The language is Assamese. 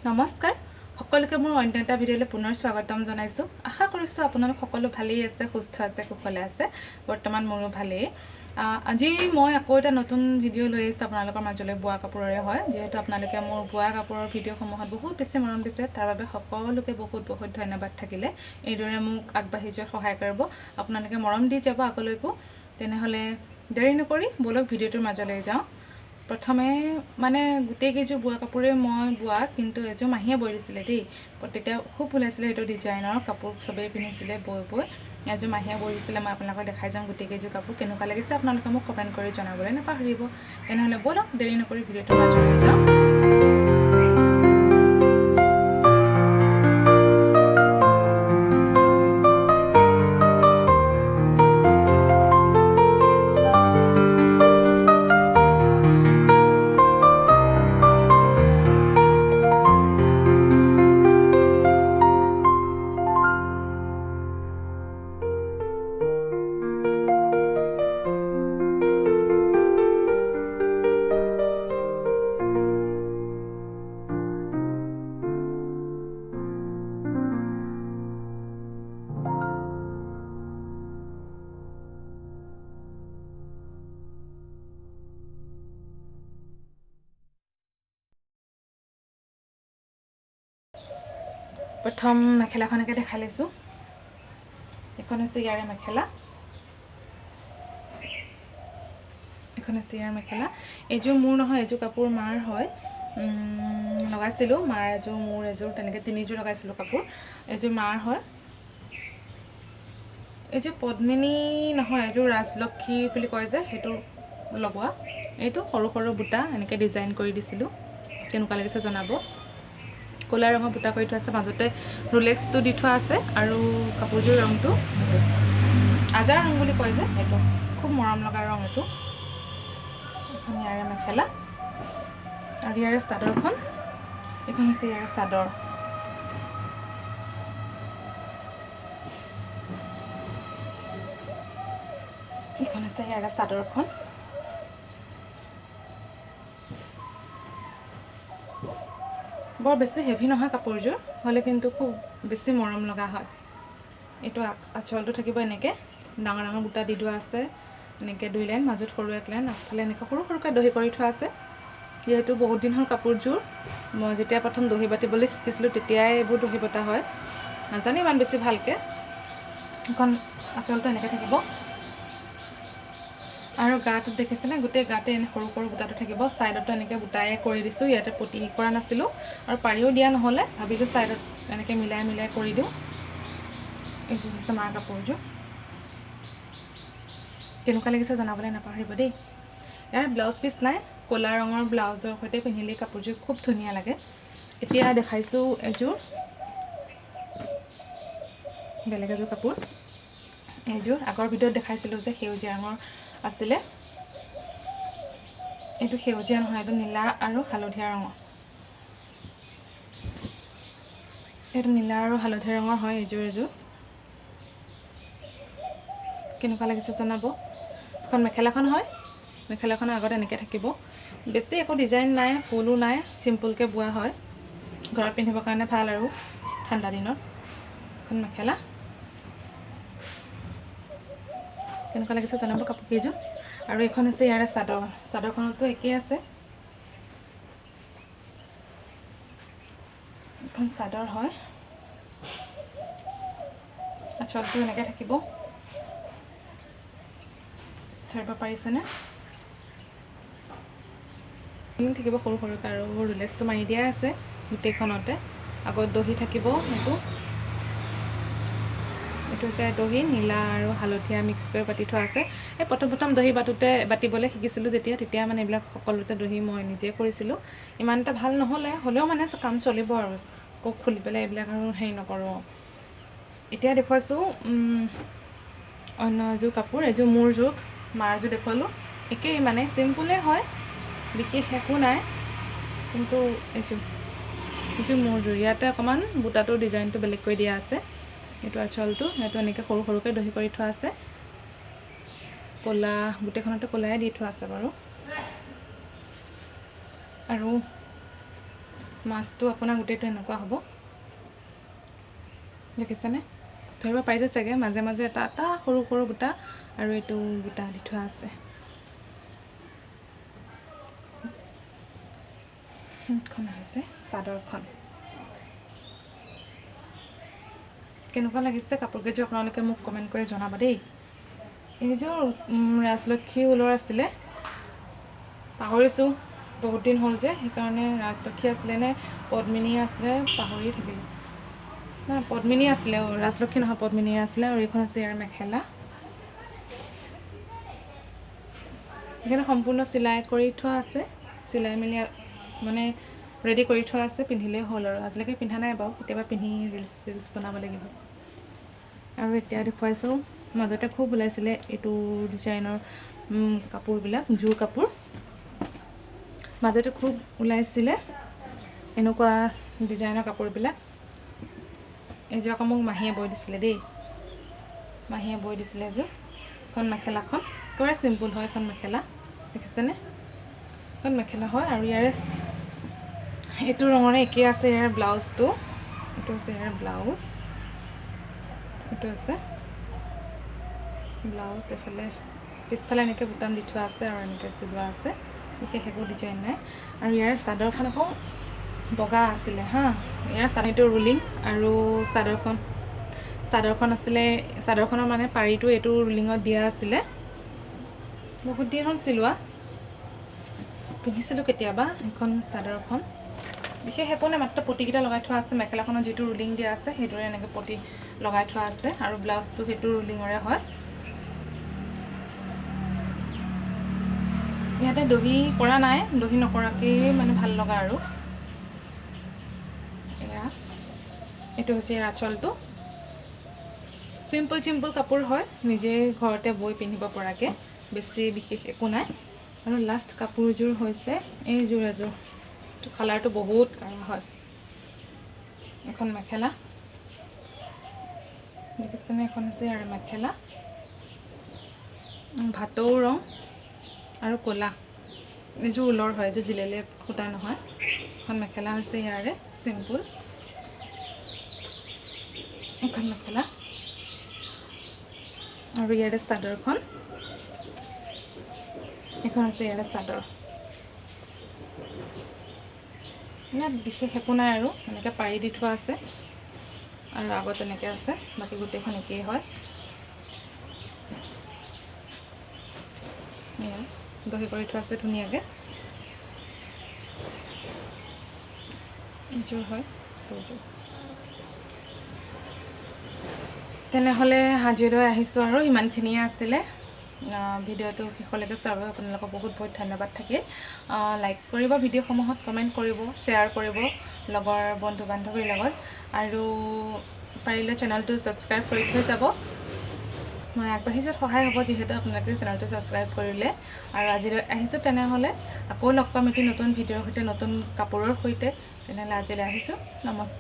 নমস্কাৰ সকলোকে মোৰ অন্য এটা ভিডিঅ'লৈ পুনৰ স্বাগতম জনাইছো। আশা কৰিছো আপোনালোক সকলো ভালেই আছে, সুস্থ আছে, কুশলে আছে। বৰ্তমান মোৰো ভালেই। আজি মই আকৌ এটা নতুন ভিডিঅ' লৈ আহিছো আপোনালোকৰ মাজলৈ। বোৱা কাপোৰৰে হয়, যিহেতু আপোনালোকে মোৰ বোৱা কাপোৰৰ ভিডিঅ'সমূহত বহুত বেছি মৰম দিছে, তাৰ বাবে সকলোকে বহুত বহুত ধন্যবাদ থাকিলে। এইদৰে মোক আগবাঢ়ি যোৱাত সহায় কৰিব, আপোনালোকে মৰম দি যাব আগলৈকো। তেনেহ'লে দেৰি নকৰি বলক ভিডিঅ'টোৰ মাজলৈ যাওঁ। প্ৰথমে মানে গোটেই কেইযোৰ বোৱা কাপোৰে মই বোৱা, কিন্তু এযোৰ মাহীয়ে বৈ দিছিলে দেই। তেতিয়া খুব ভুল আছিলে, সেইটো ডিজাইনৰ কাপোৰ চবেই পিন্ধিছিলে বৈ বৈ। এযোৰ মাহীয়ে বৈ দিছিলে, মই আপোনালোকক দেখাই যাম গোটেই কেইযোৰ কাপোৰ কেনেকুৱা লাগিছে। আপোনালোকে মোক কমেণ্ট কৰি জনাবলৈ নাপাহৰিব। তেনেহ'লে বলক দেৰি নকৰি ভিডিঅ'টোৰ মাজলৈ যাওঁ। প্ৰথম মেখেলাখনকে দেখাই লৈছোঁ। এখন হৈছে ইয়াৰে মেখেলা, এখন হৈছে ইয়াৰ মেখেলা। এইযোৰ মোৰ নহয়, এইযোৰ কাপোৰ মাৰ হয়। লগাইছিলোঁ মাৰ এযোৰ, মোৰ এযোৰ, তেনেকৈ তিনিযোৰ লগাইছিলোঁ কাপোৰ। এযোৰ মাৰ হয়। এইযোৰ পদ্মিনী নহয়, এইযোৰ ৰাজলক্ষ্মী বুলি কয় যে, সেইটো লগোৱা। এইটো সৰু সৰু বুটা এনেকৈ ডিজাইন কৰি দিছিলোঁ, কেনেকুৱা লাগিছে জনাব। ক'লা ৰঙৰ বুটা কৰি থোৱা আছে, মাজতে ৰোলেক্সটো দি থোৱা আছে। আৰু কাপোৰযোৰ ৰংটো আজাৰ ৰং বুলি কয় যে, সেইটো খুব মৰম লগা ৰং। এইটো এখন ইয়াৰে মেখেলা, আৰু ইয়াৰে চাদৰখন। এইখন হৈছে ইয়াৰে চাদৰ। এইখন হৈছে ইয়াৰে চাদৰখন। বৰ বেছি হেভি নহয় কাপোৰযোৰ, হ'লে কিন্তু খুব বেছি মৰম লগা হয়। এইটো আঁচলটো থাকিব এনেকৈ ডাঙৰ ডাঙৰ বুটা দি থোৱা আছে, এনেকৈ 2 লাইন, মাজত সৰু 1 লাইন, আগফালে এনেকৈ সৰু সৰুকৈ দহি কৰি থোৱা আছে। যিহেতু বহুত দিন হ'ল কাপোৰযোৰ, মই যেতিয়া প্ৰথম দহি বাতিবলৈ শিকিছিলোঁ তেতিয়াই এইবোৰ দহি বটা হয়, নাজানো ইমান বেছি ভালকৈ। এখন আঁচলটো এনেকৈ থাকিব, আৰু গাটোত দেখিছেনে, গোটেই গাতে এনে সৰু সৰু বুটাটো থাকিব। ছাইডতো এনেকৈ বুটাই কৰি দিছোঁ, ইয়াতে পটি কৰা নাছিলোঁ আৰু পাৰিও দিয়া নহ'লে, ভাবিলোঁ ছাইডত এনেকৈ মিলাই মিলাই কৰি দিওঁ। এইযোৰ হৈছে মাৰ কাপোৰযোৰ, কেনেকুৱা লাগিছে জনাবলৈ নাপাহৰিব দেই। ইয়াৰ ব্লাউজ পিচ নাই, ক'লা ৰঙৰ ব্লাউজৰ সৈতে পিন্ধিলে কাপোৰযোৰ খুব ধুনীয়া লাগে। এতিয়া দেখাইছোঁ এযোৰ, বেলেগ এযোৰ কাপোৰ। এইযোৰ আগৰ ভিডিঅ'ত দেখাইছিলোঁ যে সেউজীয়া ৰঙৰ আছিলে, এইটো সেউজীয়া নহয়, এইটো নীলা আৰু হালধীয়া ৰঙৰ। এইটো নীলা আৰু হালধীয়া ৰঙৰ হয় এইযোৰ। এযোৰ কেনেকুৱা লাগিছে জনাব। এখন মেখেলাখন হয়, মেখেলাখনৰ আগত এনেকৈ থাকিব। বেছি একো ডিজাইন নাই, ফুলো নাই, চিম্পুলকৈ বোৱা হয়, ঘৰত পিন্ধিবৰ কাৰণে ভাল আৰু ঠাণ্ডা দিনত। এখন মেখেলা কেনেকুৱা লাগিছে জনাব কাপোৰ কেইযোৰ। আৰু এইখন হৈছে ইয়াৰে চাদৰ, চাদৰখনতো একেই আছে। এখন চাদৰ হয়, আঁচলটো এনেকৈ থাকিব, ধৰিব পাৰিছেনে, থাকিব সৰু সৰুকৈ, আৰু ৰোলেক্সটো মাৰি দিয়া আছে গোটেইখনতে। আগত দহি থাকিব, এইটো হৈছে দহি নীলা আৰু হালধীয়া মিক্স কৰি বাতি থোৱা আছে। এই প্ৰথম দহি বাতিবলৈ শিকিছিলোঁ তেতিয়া মানে এইবিলাক সকলোতে দহি মই নিজে কৰিছিলোঁ। ইমান এটা ভাল নহ'লে, হ'লেও মানে কাম চলিব আৰু, আকৌ খুলি পেলাই এইবিলাক আৰু হেৰি নকৰোঁ। এতিয়া দেখুৱাইছোঁ অন্য এযোৰ কাপোৰ। এযোৰ মোৰ যোৰ, মাৰ যোৰ দেখুৱালোঁ, একেই মানে চিম্পুলেই হয়, বিশেষ একো নাই। কিন্তু এইযোৰ মোৰ যোৰ, ইয়াতে অকণমান বুটাটোৰ ডিজাইনটো বেলেগ কৰি দিয়া আছে। এইটো আঁচলটো, সেইটো এনেকৈ সৰু সৰুকৈ দহি কৰি থোৱা আছে। ক'লা গোটেইখনতে ক'লাই দি থোৱা আছে বাৰু। আৰু মাছটো আপোনাৰ গোটেইটো এনেকুৱা হ'ব, দেখিছেনে? ধৰিব পাৰিছে চাগে, মাজে মাজে এটা এটা সৰু সৰু বুটা আৰু এইটো বুটা দি থোৱা আছে। এইখন হৈছে চাদৰখন। কেনেকুৱা লাগিছে কাপোৰকেইযোৰ আপোনালোকে মোক কমেণ্ট কৰি জনাব দেই। এইযোৰ ৰাজলক্ষ্মী ঊলৰ আছিলে, পাহৰিছোঁ, বহুত দিন হ'ল যে, সেইকাৰণে ৰাজলক্ষ্মী আছিলে নে পদ্মিনী আছিলে পাহৰি থাকিলোঁ। নাই, পদ্মিনী আছিলে, ৰাজলক্ষ্মী নহয়, পদ্মিনী আছিলে। আৰু এইখন আছে ইয়াৰ মেখেলা। এইখিনি সম্পূৰ্ণ চিলাই কৰি থোৱা আছে, চিলাই মেলি মানে ৰেডি কৰি থোৱা আছে, পিন্ধিলেই হ'ল আৰু। আজিলৈকে পিন্ধা নাই বাৰু, কেতিয়াবা পিন্ধি ৰিলচ চিলচ বনাব লাগিব। আৰু এতিয়া দেখুৱাইছোঁ, মাজতে খুব ওলাইছিলে এইটো ডিজাইনৰ কাপোৰবিলাক, জোৰ কাপোৰ মাজতে খুব ওলাইছিলে এনেকুৱা ডিজাইনৰ কাপোৰবিলাক। এইযোৰ আকৌ মোক মাহীয়ে বৈ দিছিলে দেই, মাহীয়ে বৈ দিছিলে এযোৰ। এখন মেখেলাখন একেবাৰে চিম্পুল হয়, এখন মেখেলা দেখিছেনে? এখন মেখেলা হয়। আৰু ইয়াৰে এইটো ৰঙৰে একেই আছে ইয়াৰ ব্লাউজটো, এইটো আছে ইয়াৰ ব্লাউজ, এইটো আছে ব্লাউজ। এফালে পিছফালে এনেকৈ বুটাম দি থোৱা আছে আৰু এনেকৈ চিলোৱা আছে, বিশেষ একো ডিজাইন নাই। আৰু ইয়াৰ চাদৰখন আকৌ বগা আছিলে হা, ইয়াৰ চাদৰটো ৰুলিং আৰু চাদৰখন আছিলে, চাদৰখনৰ মানে পাৰিটো এইটো ৰুলিঙত দিয়া আছিলে। বহুত দিন হ'ল চিলোৱা, পিন্ধিছিলোঁ কেতিয়াবা সেইখন চাদৰখন। বিশেষ একো নাই, মাত্ৰ পটিকেইটা লগাই থোৱা আছে। মেখেলাখনত যিটো ৰুলিং দিয়া আছে সেইটোৰে এনেকৈ পটি লগাই থোৱা আছে, আৰু ব্লাউজটো সেইটো ৰুলিঙৰে হয়। ইয়াতে দহি কৰা নাই, দহি নকৰাকেই মানে ভাল লগা আৰু। এয়া এইটো হৈছে ইয়াৰ আঁচলটো, চিম্পল কাপোৰ হয়, নিজে ঘৰতে বৈ পিন্ধিব পৰাকৈ, বেছি বিশেষ একো নাই। আৰু লাষ্ট কাপোৰযোৰ হৈছে এইযোৰ এযোৰ, কালাৰটো বহুত কাঢ়া হয়। এখন মেখেলা দেখিছেনে? এখন হৈছে আৰু মেখেলা, ভাটৌ ৰং আৰু ক'লা। এইযোৰ ঊলৰ হয়, এইযোৰ জিলেলে সূতাৰ নহয়। এখন মেখেলা হৈছে ইয়াৰে চিম্পুল, এখন মেখেলা। আৰু ইয়াৰে চাদৰখন, এখন আছে ইয়াৰে চাদৰ। ইয়াত বিশেষ একো নাই আৰু, এনেকৈ পাৰি দি থোৱা আছে আৰু আগত এনেকৈ আছে, বাকী গোটেইখন একেই হয়। এয়া দহি কৰি থোৱা আছে ধুনীয়াকৈ। এইযোৰ হয় এইযোৰ। তেনেহ'লে আজিলৈ আহিছোঁ আৰু, ইমানখিনিয়ে আছিলে। ভিডিঅ'টো শেষলৈকে চোৱাৰ বাবে আপোনালোকক বহুত বহুত ধন্যবাদ থাকিল। লাইক কৰিব, ভিডিঅ'সমূহত কমেণ্ট কৰিব, শ্বেয়াৰ কৰিব লগৰ বন্ধু বান্ধৱীৰ লগত, আৰু পাৰিলে চেনেলটো ছাবস্ক্ৰাইব কৰি থৈ যাব। মই আগবাঢ়ি যোৱাত সহায় হ'ব, যিহেতু আপোনালোকে চেনেলটো ছাবস্ক্ৰাইব কৰিলে। আৰু আজিলৈ আহিছোঁ, তেনেহ'লে আকৌ লগ পাম এটি নতুন ভিডিঅ'ৰ সৈতে, নতুন কাপোৰৰ সৈতে। তেনেহ'লে আজিলৈ আহিছোঁ, নমস্কাৰ।